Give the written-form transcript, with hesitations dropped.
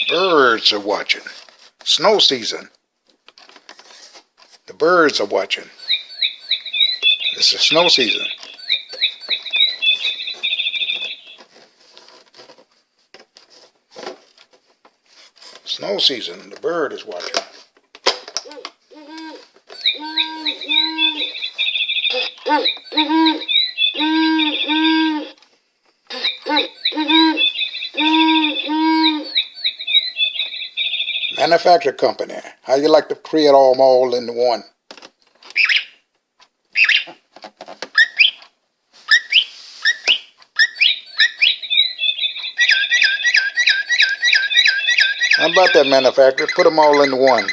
Birds are watching. Snow season. The birds are watching. It's the snow season. Snow season. The bird is watching. Manufacturer company. How you like to create all into one? How about that, manufacturer? Put them all into one.